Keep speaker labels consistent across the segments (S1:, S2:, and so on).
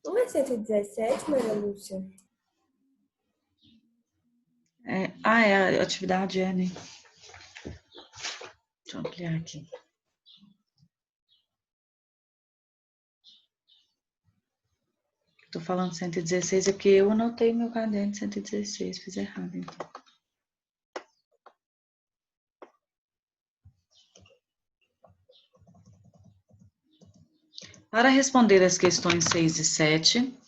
S1: Não é 117, Maria Lúcia?
S2: É a atividade é, né? Deixa eu ampliar aqui. Tô falando 116 é porque eu anotei meu caderno de 116, fiz errado, então. Para responder as questões 6 e 7,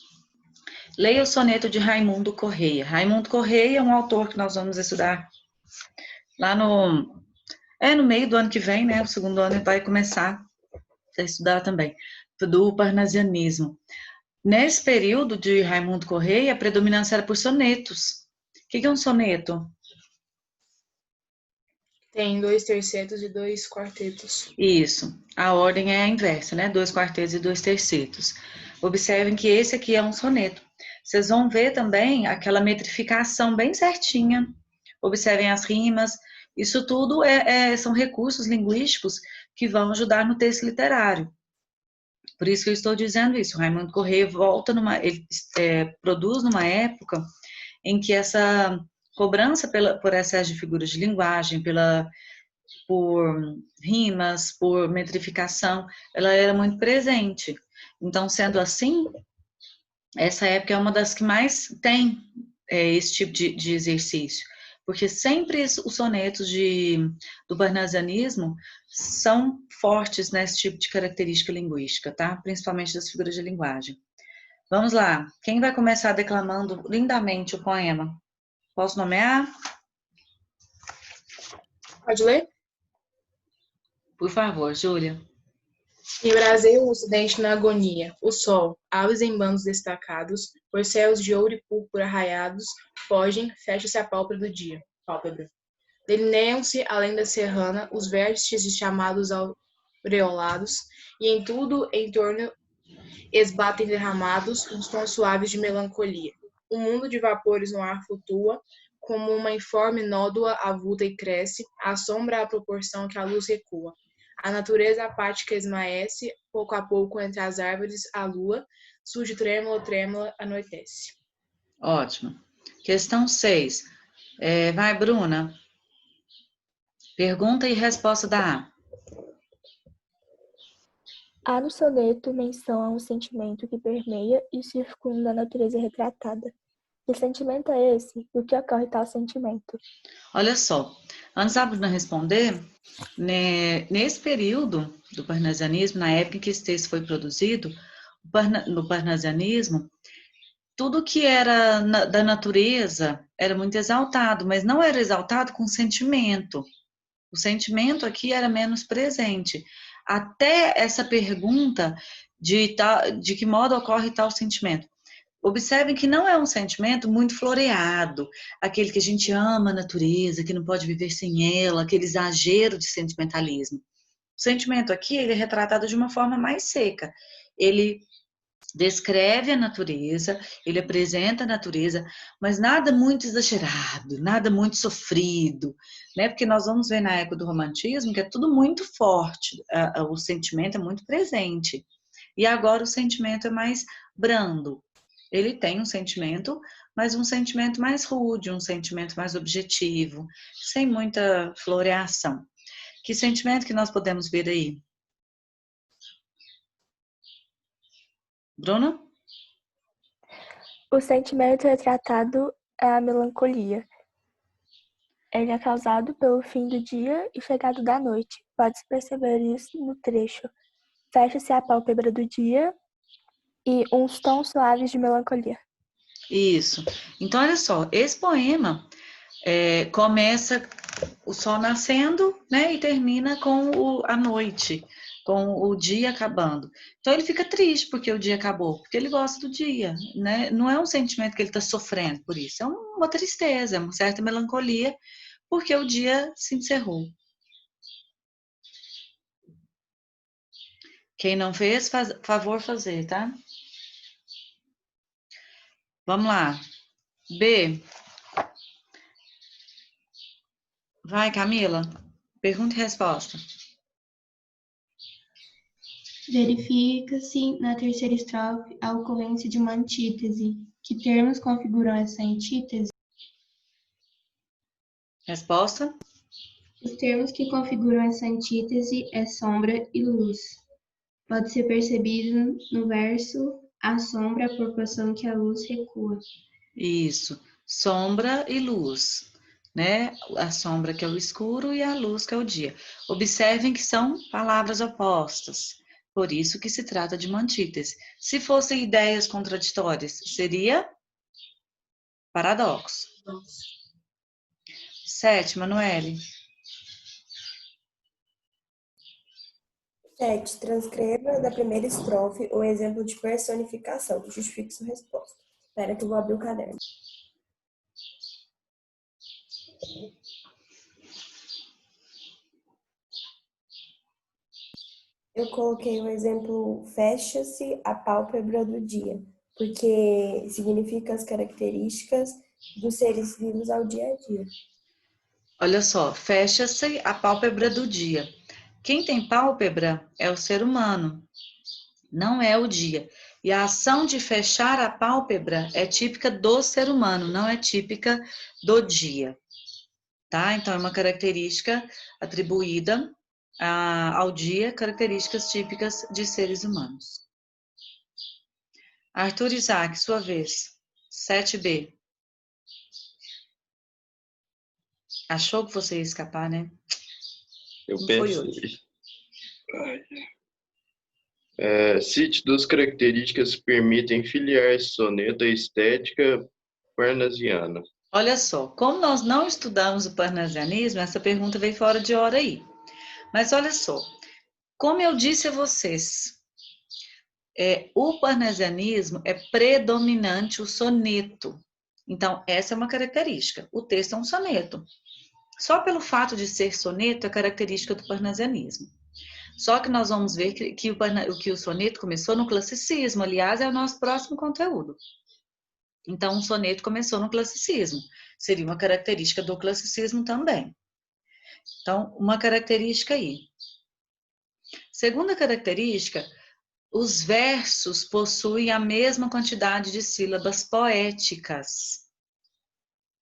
S2: leia o soneto de Raimundo Correia. Raimundo Correia é um autor que nós vamos estudar lá no meio do ano que vem, né? O segundo ano vai começar a estudar também, do parnasianismo. Nesse período de Raimundo Correia, a predominância era por sonetos. O que é um soneto?
S3: Tem 2 tercetos e 2 quartetos.
S2: Isso, a ordem é a inversa, né? 2 quartetos e 2 tercetos. Observem que esse aqui é um soneto. Vocês vão ver também aquela metrificação bem certinha. Observem as rimas. Isso tudo são recursos linguísticos que vão ajudar no texto literário. Por isso que eu estou dizendo isso. O Raimundo Correia ele produz numa época em que essa cobrança por excesso de figuras de linguagem, por rimas, por metrificação, ela era muito presente. Então, sendo assim, essa época é uma das que mais tem esse tipo de exercício, porque sempre os sonetos do parnasianismo são fortes nesse tipo de característica linguística, tá? Principalmente das figuras de linguagem. Vamos lá, quem vai começar declamando lindamente o poema? Posso nomear?
S3: Pode ler?
S2: Por favor, Júlia.
S3: Embraseia o ocidente na agonia, o sol, aves em bandos destacados, por céus de ouro e púrpura raiados, fogem, fecha-se a pálpebra do dia. Pálpebra. Delineiam-se, além da serrana, os vértices chamados aureolados, e em tudo em torno esbatem derramados uns tons suaves de melancolia. O mundo de vapores no ar flutua, como uma informe nódoa avulta e cresce, à sombra à proporção que a luz recua. A natureza apática esmaece, pouco a pouco entre as árvores a lua, surge trêmula, trêmula, anoitece.
S2: Ótimo. Questão 6. Vai, Bruna. Pergunta e resposta da A.
S4: Há no soneto menção a um sentimento que permeia e circunda a natureza retratada. Que sentimento é esse? O que ocorre tal sentimento?
S2: Olha só, antes da Bruna responder, né, nesse período do parnasianismo, na época em que esse texto foi produzido, no parnasianismo, tudo que era da natureza era muito exaltado, mas não era exaltado com sentimento. O sentimento aqui era menos presente. Até essa pergunta de que modo ocorre tal sentimento. Observem que não é um sentimento muito floreado, aquele que a gente ama a natureza, que não pode viver sem ela, aquele exagero de sentimentalismo. O sentimento aqui ele é retratado de uma forma mais seca. Ele descreve a natureza, ele apresenta a natureza, mas nada muito exagerado, nada muito sofrido, né? Porque nós vamos ver na época do romantismo que é tudo muito forte, o sentimento é muito presente. E agora o sentimento é mais brando. Ele tem um sentimento, mas um sentimento mais rude, um sentimento mais objetivo, sem muita floreação. Que sentimento que nós podemos ver aí? Bruno?
S4: O sentimento retratado é a melancolia. Ele é causado pelo fim do dia e chegado da noite. Pode-se perceber isso no trecho. Fecha-se a pálpebra do dia e uns tons suaves de melancolia.
S2: Isso. Então, olha só, esse poema começa o sol nascendo, né, e termina com a noite, com o dia acabando. Então ele fica triste porque o dia acabou, porque ele gosta do dia, né? Não é um sentimento que ele está sofrendo por isso, é uma tristeza, é uma certa melancolia, porque o dia se encerrou. Quem não fez, favor fazer, tá? Vamos lá. B. Vai, Camila. Pergunta e resposta.
S5: Verifica-se na terceira estrofe a ocorrência de uma antítese. Que termos configuram essa antítese?
S2: Resposta?
S5: Os termos que configuram essa antítese é sombra e luz. Pode ser percebido no verso a sombra à proporção que a luz recua.
S2: Isso. Sombra e luz, né? A sombra que é o escuro e a luz que é o dia. Observem que são palavras opostas. Por isso que se trata de uma antítese. Se fossem ideias contraditórias, seria paradoxo. 7, Manoele.
S1: 7. Transcreva da primeira estrofe o exemplo de personificação. Justifique sua resposta. Espera que eu vou abrir o caderno. Eu coloquei o exemplo fecha-se a pálpebra do dia, porque significa as características dos seres vivos ao dia a dia.
S2: Olha só, fecha-se a pálpebra do dia. Quem tem pálpebra é o ser humano, não é o dia. E a ação de fechar a pálpebra é típica do ser humano, não é típica do dia. Tá? Então, é uma característica atribuída ao dia, características típicas de seres humanos. Arthur Isaac, sua vez. 7B. Achou que você ia escapar, né?
S6: Eu
S2: Não foi
S6: pensei.
S2: hoje.
S6: Cite duas características que permitem filiar esse soneto à estética parnasiana.
S2: Olha só, como nós não estudamos o parnasianismo, essa pergunta veio fora de hora aí. Mas olha só, como eu disse a vocês, o parnasianismo é predominante o soneto. Então, essa é uma característica. O texto é um soneto. Só pelo fato de ser soneto é característica do parnasianismo. Só que nós vamos ver que o soneto começou no classicismo, aliás, é o nosso próximo conteúdo. Então, o soneto começou no classicismo. Seria uma característica do classicismo também. Então, uma característica aí. Segunda característica, os versos possuem a mesma quantidade de sílabas poéticas,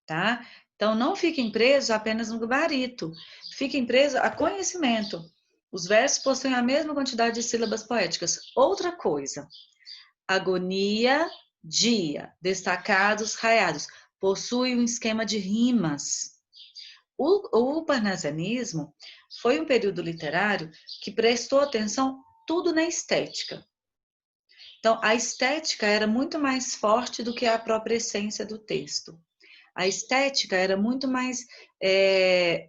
S2: tá? Então, não fiquem presos apenas no gabarito, fiquem presos a conhecimento. Os versos possuem a mesma quantidade de sílabas poéticas. Outra coisa, agonia, dia, destacados, raiados, possui um esquema de rimas. O parnasianismo foi um período literário que prestou atenção tudo na estética. Então, a estética era muito mais forte do que a própria essência do texto. A estética era muito mais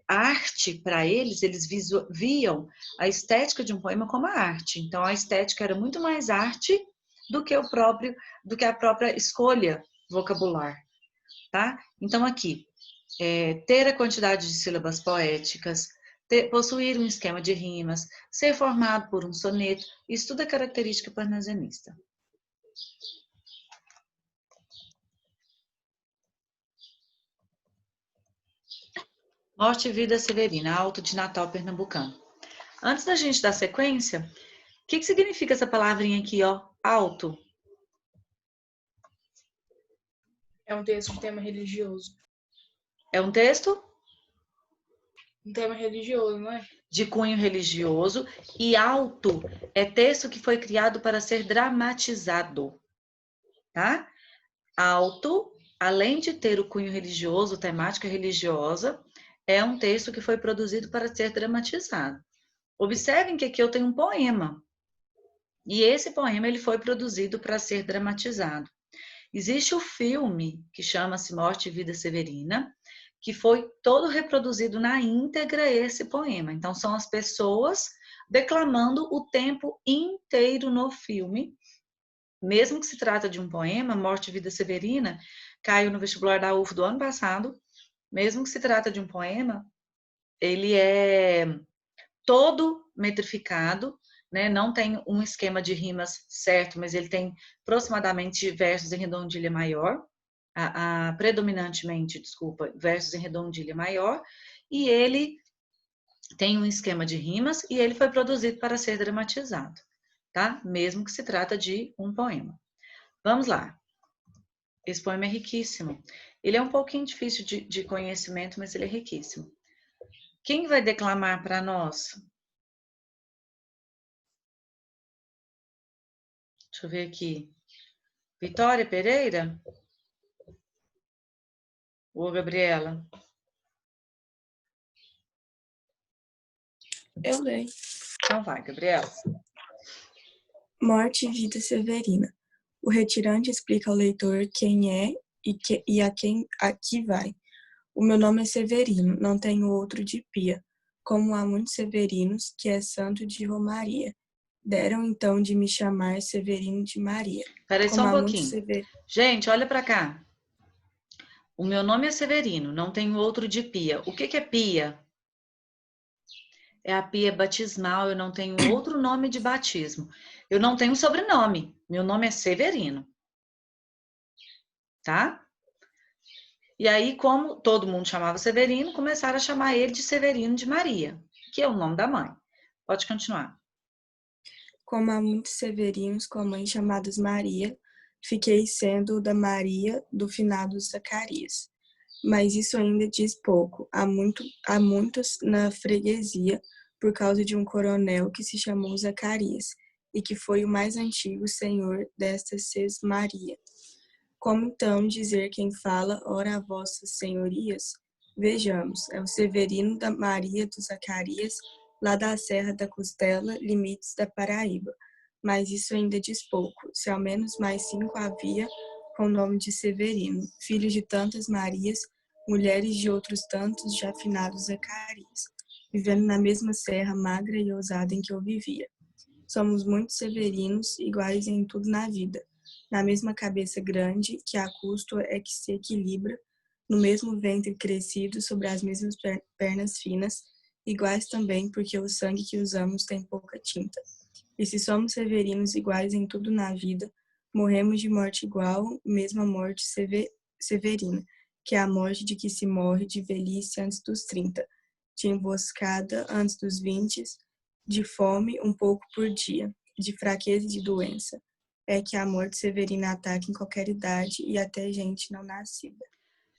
S2: arte para eles, viam a estética de um poema como a arte. Então, a estética era muito mais arte do que a própria escolha vocabular, tá? Então, aqui, ter a quantidade de sílabas poéticas, possuir um esquema de rimas, ser formado por um soneto, isso tudo é característica parnasianista. Morte e Vida Severina, Alto de Natal Pernambucano. Antes da gente dar sequência, o que significa essa palavrinha aqui, ó, alto?
S3: É um texto de tema religioso.
S2: É um texto?
S3: Um tema religioso, não é?
S2: De cunho religioso, e alto é texto que foi criado para ser dramatizado, tá? Alto, além de ter o cunho religioso, temática religiosa, é um texto que foi produzido para ser dramatizado. Observem que aqui eu tenho um poema, e esse poema ele foi produzido para ser dramatizado. Existe o filme que chama-se Morte e Vida Severina, que foi todo reproduzido na íntegra esse poema. Então, são as pessoas declamando o tempo inteiro no filme. Mesmo que se trata de um poema, Morte e Vida Severina, caiu no vestibular da UF do ano passado. Mesmo que se trata de um poema, ele é todo metrificado, né? Não tem um esquema de rimas certo, mas ele tem aproximadamente versos em redondilha maior, predominantemente, versos em redondilha maior, e ele tem um esquema de rimas e ele foi produzido para ser dramatizado. tá? Mesmo que se trata de um poema. Vamos lá. Esse poema é riquíssimo. Ele é um pouquinho difícil de conhecimento, mas ele é riquíssimo. Quem vai declamar para nós? Deixa eu ver aqui. Vitória Pereira? Ou Gabriela?
S1: Eu leio.
S2: Então vai, Gabriela.
S1: Morte e vida Severina. O retirante explica ao leitor quem é e a quem aqui vai. O meu nome é Severino, não tenho outro de pia, como há muitos Severinos, que é santo de Romaria. Deram então de me chamar Severino de Maria.
S2: Peraí
S1: Como
S2: só um
S1: há muitos
S2: pouquinho. Gente, olha para cá. O meu nome é Severino, não tenho outro de pia. O que é pia? É a pia batismal, eu não tenho outro nome de batismo. Eu não tenho sobrenome, meu nome é Severino. Tá? E aí, como todo mundo chamava Severino, começaram a chamar ele de Severino de Maria, que é o nome da mãe. Pode continuar.
S1: Como há muitos Severinos com a mãe chamados Maria, fiquei sendo da Maria do finado Zacarias. Mas isso ainda diz pouco. Há muitos na freguesia, por causa de um coronel que se chamou Zacarias, e que foi o mais antigo senhor desta Sesmaria. Como então dizer quem fala, ora a vossas senhorias? Vejamos, é o Severino da Maria do Zacarias, lá da Serra da Costela, limites da Paraíba. Mas isso ainda diz pouco, se ao menos mais 5 havia com o nome de Severino, filho de tantas Marias, mulheres de outros tantos já finados Zacarias, vivendo na mesma serra magra e ousada em que eu vivia. Somos muitos Severinos, iguais em tudo na vida, na mesma cabeça grande, que a custo é que se equilibra, no mesmo ventre crescido, sobre as mesmas pernas finas, iguais também porque o sangue que usamos tem pouca tinta. E se somos severinos iguais em tudo na vida, morremos de morte igual, mesma morte severina, que é a morte de que se morre de velhice antes dos 30, de emboscada antes dos 20, de fome um pouco por dia, de fraqueza e de doença. É que a morte severina ataca em qualquer idade e até gente não nascida.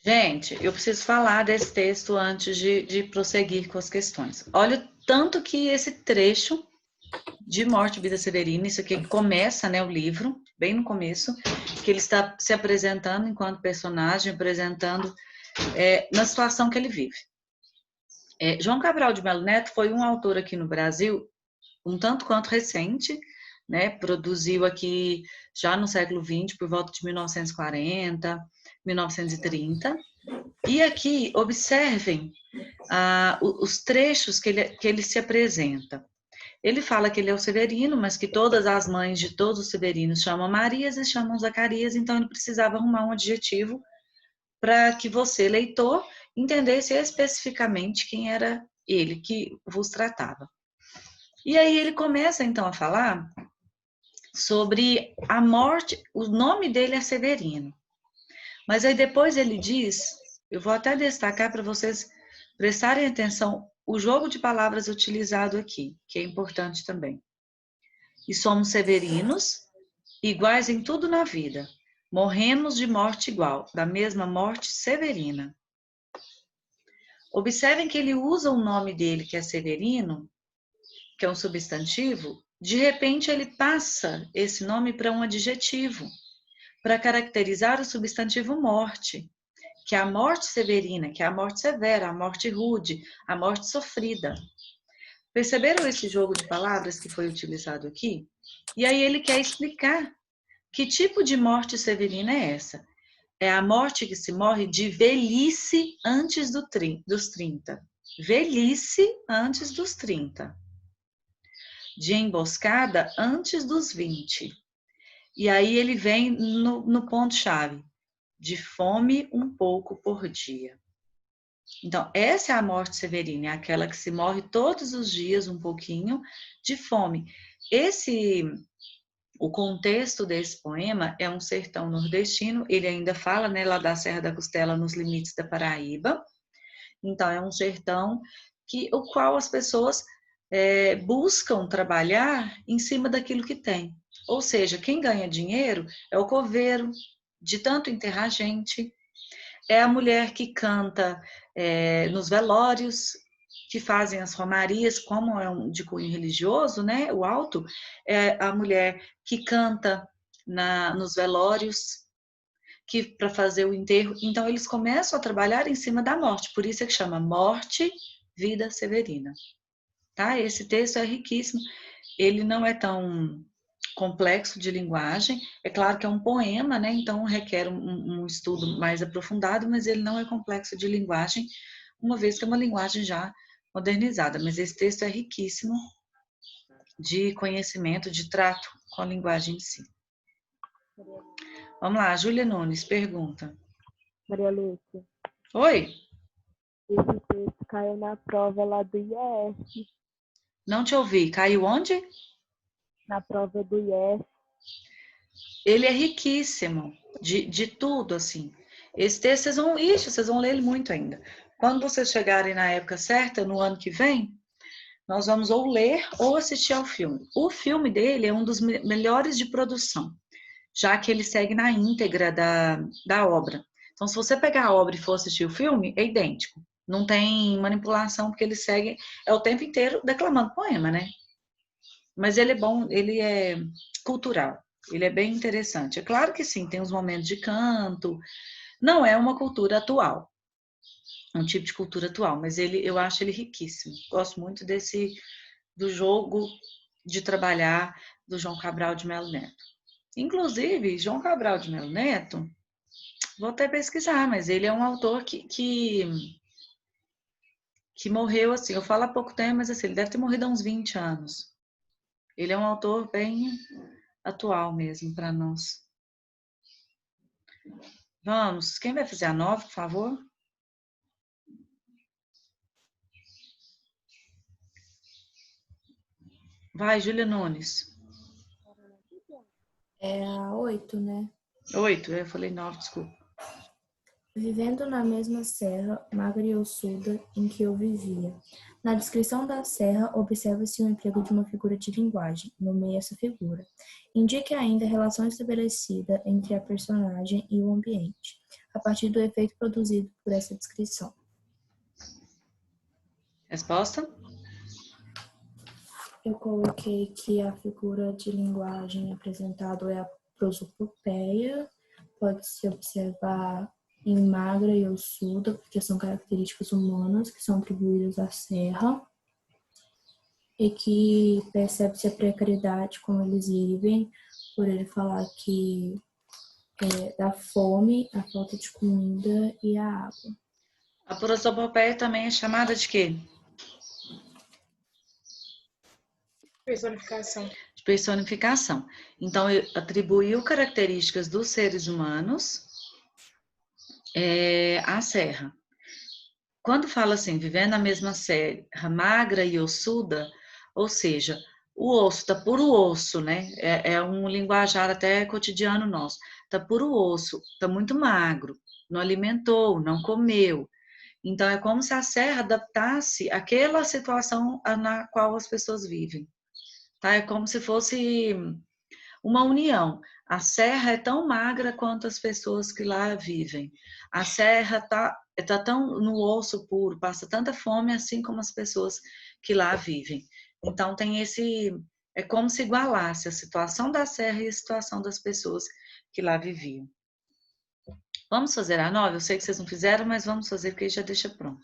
S2: Gente, eu preciso falar desse texto antes de prosseguir com as questões. Olha o tanto que esse trecho de Morte e Vida Severina, isso aqui começa, né, o livro, bem no começo, que ele está se apresentando enquanto personagem, apresentando na situação que ele vive. João Cabral de Melo Neto foi um autor aqui no Brasil, um tanto quanto recente, né, produziu aqui já no século XX, por volta de 1940, 1930, e aqui observem os trechos que ele se apresenta. Ele fala que ele é o Severino, mas que todas as mães de todos os Severinos chamam Marias e chamam Zacarias, então ele precisava arrumar um adjetivo para que você, leitor, entendesse especificamente quem era ele que vos tratava. E aí ele começa então a falar sobre a morte, o nome dele é Severino. Mas aí depois ele diz, eu vou até destacar para vocês prestarem atenção o jogo de palavras utilizado aqui, que é importante também. E somos severinos, iguais em tudo na vida. Morremos de morte igual, da mesma morte severina. Observem que ele usa o nome dele, que é Severino, que é um substantivo, de repente ele passa esse nome para um adjetivo, para caracterizar o substantivo morte, que é a morte severina, que é a morte severa, a morte rude, a morte sofrida. Perceberam esse jogo de palavras que foi utilizado aqui? E aí ele quer explicar que tipo de morte severina é essa. É a morte que se morre de velhice antes dos 30. Velhice antes dos 30. De emboscada antes dos 20. E aí ele vem no ponto-chave. De fome um pouco por dia. Então, essa é a morte severina, é aquela que se morre todos os dias um pouquinho de fome. O contexto desse poema é um sertão nordestino, ele ainda fala, né, lá da Serra da Costela, nos limites da Paraíba. Então, é um sertão o qual as pessoas buscam trabalhar em cima daquilo que tem. Ou seja, quem ganha dinheiro é o coveiro, de tanto enterrar gente, é a mulher que canta nos velórios, que fazem as romarias, como é de cunho religioso, né? O alto é a mulher que canta nos velórios, que para fazer o enterro. Então eles começam a trabalhar em cima da morte, por isso é que chama Morte, Vida Severina. Tá? Esse texto é riquíssimo. Ele não é tão complexo de linguagem. É claro que é um poema, né? Então requer um estudo mais aprofundado, mas ele não é complexo de linguagem, uma vez que é uma linguagem já modernizada. Mas esse texto é riquíssimo de conhecimento, de trato com a linguagem em si. Vamos lá, Júlia Nunes pergunta.
S4: Maria Lúcia,
S2: Oi?
S4: esse texto caiu na prova lá do IES,
S2: Não te ouvi. Caiu onde?
S4: na prova do IES.
S2: Ele é riquíssimo de tudo, assim. Esse texto, vocês vão ler ele muito ainda. Quando vocês chegarem na época certa, no ano que vem, nós vamos ou ler ou assistir ao filme. O filme dele é um dos melhores de produção, já que ele segue na íntegra da obra. Então, se você pegar a obra e for assistir o filme, é idêntico. Não tem manipulação, porque ele segue o tempo inteiro declamando poema, né? Mas ele é bom, ele é cultural, ele é bem interessante. É claro que sim, tem uns momentos de canto, não é uma cultura atual, um tipo de cultura atual, mas eu acho ele riquíssimo. Gosto muito do jogo de trabalhar do João Cabral de Melo Neto. Inclusive, João Cabral de Melo Neto, vou até pesquisar, mas ele é um autor que morreu assim, eu falo há pouco tempo, mas assim, ele deve ter morrido há uns 20 anos. Ele é um autor bem atual mesmo para nós. Vamos, quem vai fazer a 9, por favor? Vai, Júlia Nunes.
S7: É a 8, né?
S2: 8, eu falei 9, desculpa.
S7: Vivendo na mesma serra, magra e ossuda, em que eu vivia. Na descrição da serra, observa-se o emprego de uma figura de linguagem. Nomeia essa figura. Indique ainda a relação estabelecida entre a personagem e o ambiente, a partir do efeito produzido por essa descrição.
S2: Resposta?
S7: Eu coloquei que a figura de linguagem apresentada é a prosopopeia. Pode-se observar em magra e ossuda, porque são características humanas que são atribuídas à serra, e que percebe-se a precariedade como eles vivem, por ele falar que da fome, a falta de comida e a água.
S2: A prosopopeia também é chamada de quê?
S3: Personificação.
S2: De personificação. Então, atribuiu características dos seres humanos à serra. Quando fala assim, vivendo na mesma serra, magra e ossuda, ou seja, o osso, tá puro osso, né? É um linguajar até cotidiano nosso. Tá puro osso, tá muito magro, não alimentou, não comeu. Então, é como se a serra adaptasse àquela situação na qual as pessoas vivem. Tá? É como se fosse uma união. A serra é tão magra quanto as pessoas que lá vivem. A serra tá tão no osso puro, passa tanta fome assim como as pessoas que lá vivem. Então tem é como se igualasse a situação da serra e a situação das pessoas que lá viviam. Vamos fazer a 9? Eu sei que vocês não fizeram, mas vamos fazer porque já deixa pronto.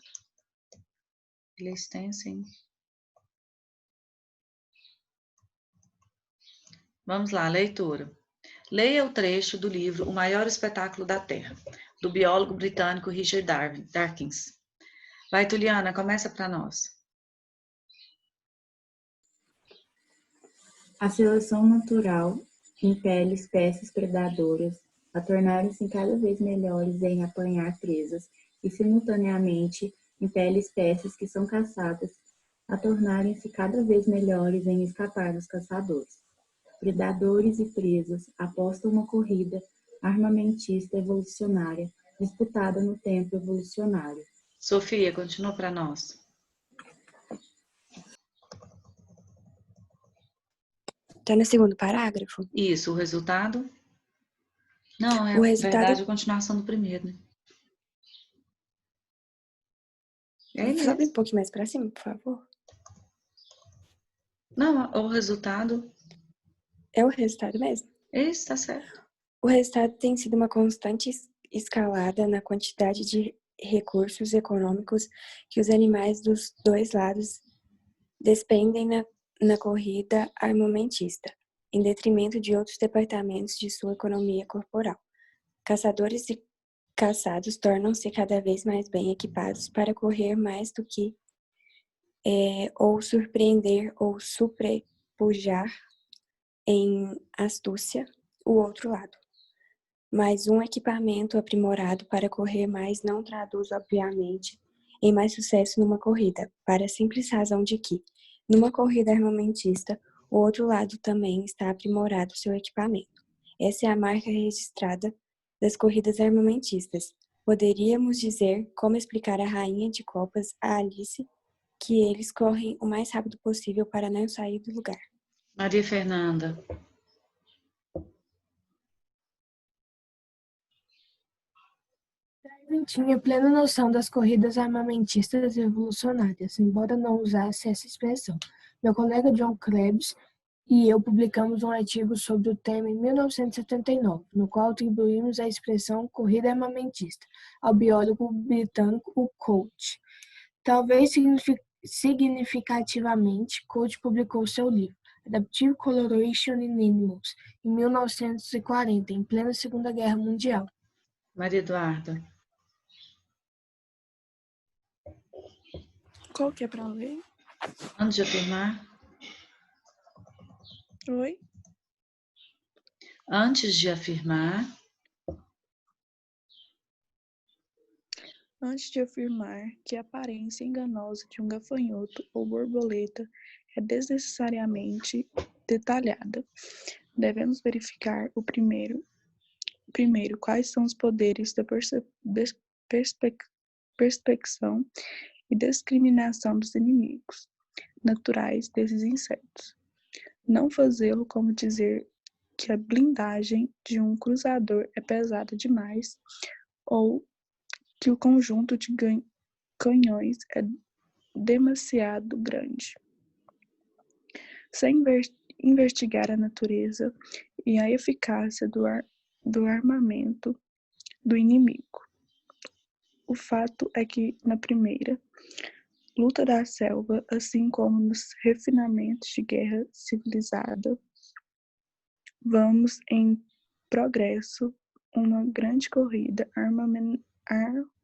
S2: Ele é extenso, hein? Vamos lá, leitura. Leia o trecho do livro O Maior Espetáculo da Terra, do biólogo britânico Richard Dawkins. Vai, Tuliana, começa para nós.
S8: A seleção natural impele espécies predadoras a tornarem-se cada vez melhores em apanhar presas e, simultaneamente, impele espécies que são caçadas a tornarem-se cada vez melhores em escapar dos caçadores. Predadores e presas apostam uma corrida armamentista evolucionária disputada no tempo evolucionário.
S2: Sofia, continua para nós.
S9: Tá no segundo parágrafo?
S2: Isso, o resultado? Não,
S9: O resultado...
S2: verdade, a continuação do primeiro, né? É
S9: Sobe um
S2: mesmo.
S9: pouquinho mais pra cima, por favor.
S2: Não, o resultado...
S9: É o resultado mesmo.
S2: Isso, tá certo.
S9: O resultado tem sido uma constante escalada na quantidade de recursos econômicos que os animais dos dois lados despendem na corrida armamentista, em detrimento de outros departamentos de sua economia corporal. Caçadores e caçados tornam-se cada vez mais bem equipados para correr mais do que ou surpreender ou superpujar em astúcia o outro lado. Mas um equipamento aprimorado para correr mais não traduz, obviamente, em mais sucesso numa corrida, para a simples razão de que, numa corrida armamentista, o outro lado também está aprimorado seu equipamento. Essa é a marca registrada das corridas armamentistas. Poderíamos dizer, como explicar a rainha de copas, a Alice, que eles correm o mais rápido possível para não sair do lugar.
S2: Maria Fernanda.
S10: Darwin tinha plena noção das corridas armamentistas revolucionárias, embora não usasse essa expressão. Meu colega John Krebs e eu publicamos um artigo sobre o tema em 1979, no qual atribuímos a expressão corrida armamentista ao biólogo britânico Coate. Talvez significativamente, Coate publicou seu livro Adaptive Coloration in Animals em 1940, em plena Segunda Guerra Mundial.
S2: Maria Eduarda.
S1: Qual que é para ler?
S2: Antes de afirmar.
S1: Oi?
S2: Antes de afirmar.
S1: Antes de afirmar que a aparência enganosa de um gafanhoto ou borboleta é desnecessariamente detalhada, devemos verificar primeiro quais são os poderes da perspecção e discriminação dos inimigos naturais desses insetos. Não fazê-lo como dizer que a blindagem de um cruzador é pesada demais ou que o conjunto de canhões é demasiado grande. Sem investigar a natureza e a eficácia do armamento do inimigo. O fato é que, na primeira luta da selva, assim como nos refinamentos de guerra civilizada, vamos em progresso uma grande corrida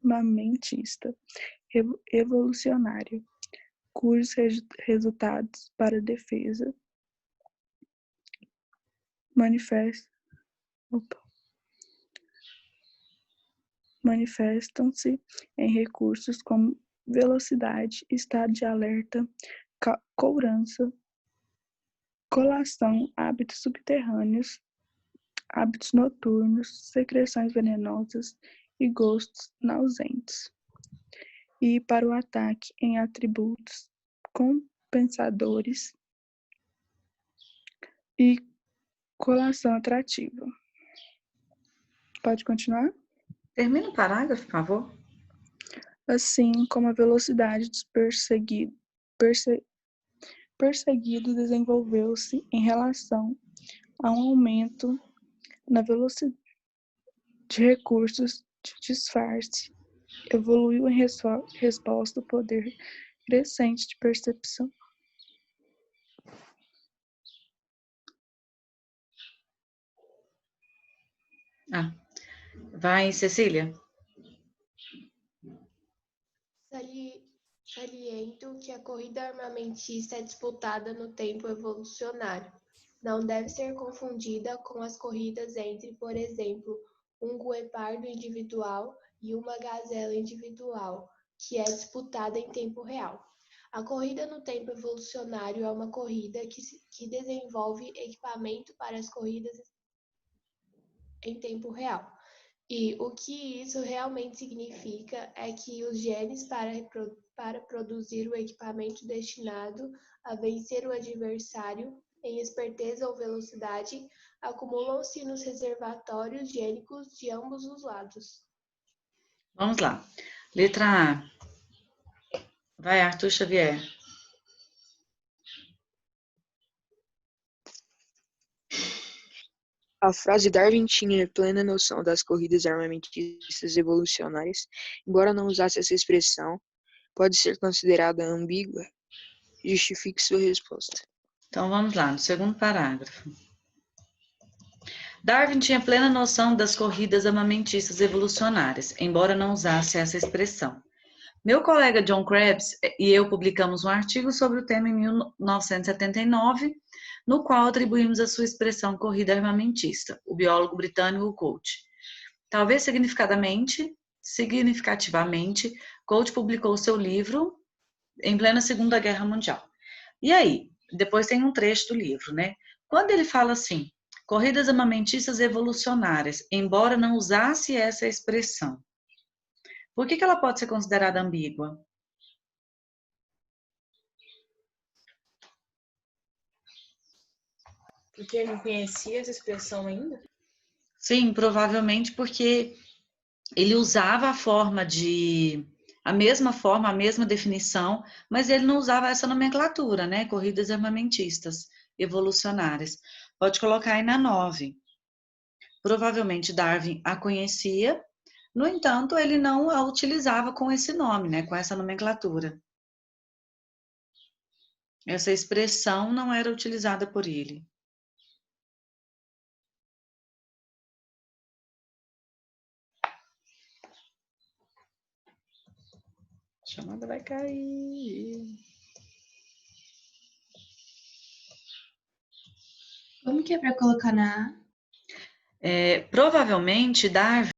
S1: armamentista evolucionária, cujos resultados para a defesa manifestam-se em recursos como velocidade, estado de alerta, cobrança, colação, hábitos subterrâneos, hábitos noturnos, secreções venenosas e gostos nauseantes. E para o ataque em atributos compensadores e colação atrativa. Pode continuar?
S2: Termina o parágrafo, por favor.
S1: Assim como a velocidade dos perseguido desenvolveu-se em relação a um aumento na velocidade de recursos de disfarce, evoluiu em resposta ao poder crescente de percepção.
S2: Vai, Cecília.
S5: Saliento que a corrida armamentista é disputada no tempo evolucionário. Não deve ser confundida com as corridas entre, por exemplo, um guepardo individual e uma gazela individual, que é disputada em tempo real. A corrida no tempo evolucionário é uma corrida que desenvolve equipamento para as corridas em tempo real. E o que isso realmente significa é que os genes para produzir o equipamento destinado a vencer o adversário em esperteza ou velocidade, acumulam-se nos reservatórios gênicos de ambos os lados.
S2: Vamos lá. Letra A. Vai, Arthur Xavier.
S11: A frase Darwin tinha plena noção das corridas armamentistas evolucionárias, embora não usasse essa expressão, pode ser considerada ambígua? Justifique sua resposta.
S2: Então vamos lá, no segundo parágrafo. Darwin tinha plena noção das corridas armamentistas evolucionárias, embora não usasse essa expressão. Meu colega John Krebs e eu publicamos um artigo sobre o tema em 1979, no qual atribuímos a sua expressão corrida armamentista, o biólogo britânico Coate. Talvez significativamente, Coate publicou seu livro em plena Segunda Guerra Mundial. E aí, depois tem um trecho do livro, né? Quando ele fala assim, corridas armamentistas evolucionárias, embora não usasse essa expressão, por que ela pode ser considerada ambígua?
S3: Porque ele não conhecia essa expressão ainda?
S2: Sim, provavelmente porque ele usava a mesma definição, mas ele não usava essa nomenclatura, né? Corridas armamentistas evolucionárias. Pode colocar aí na 9. Provavelmente Darwin a conhecia, no entanto, ele não a utilizava com esse nome, né? Com essa nomenclatura. Essa expressão não era utilizada por ele. A chamada vai cair.
S7: Como que é para colocar na A?
S2: Provavelmente Darwin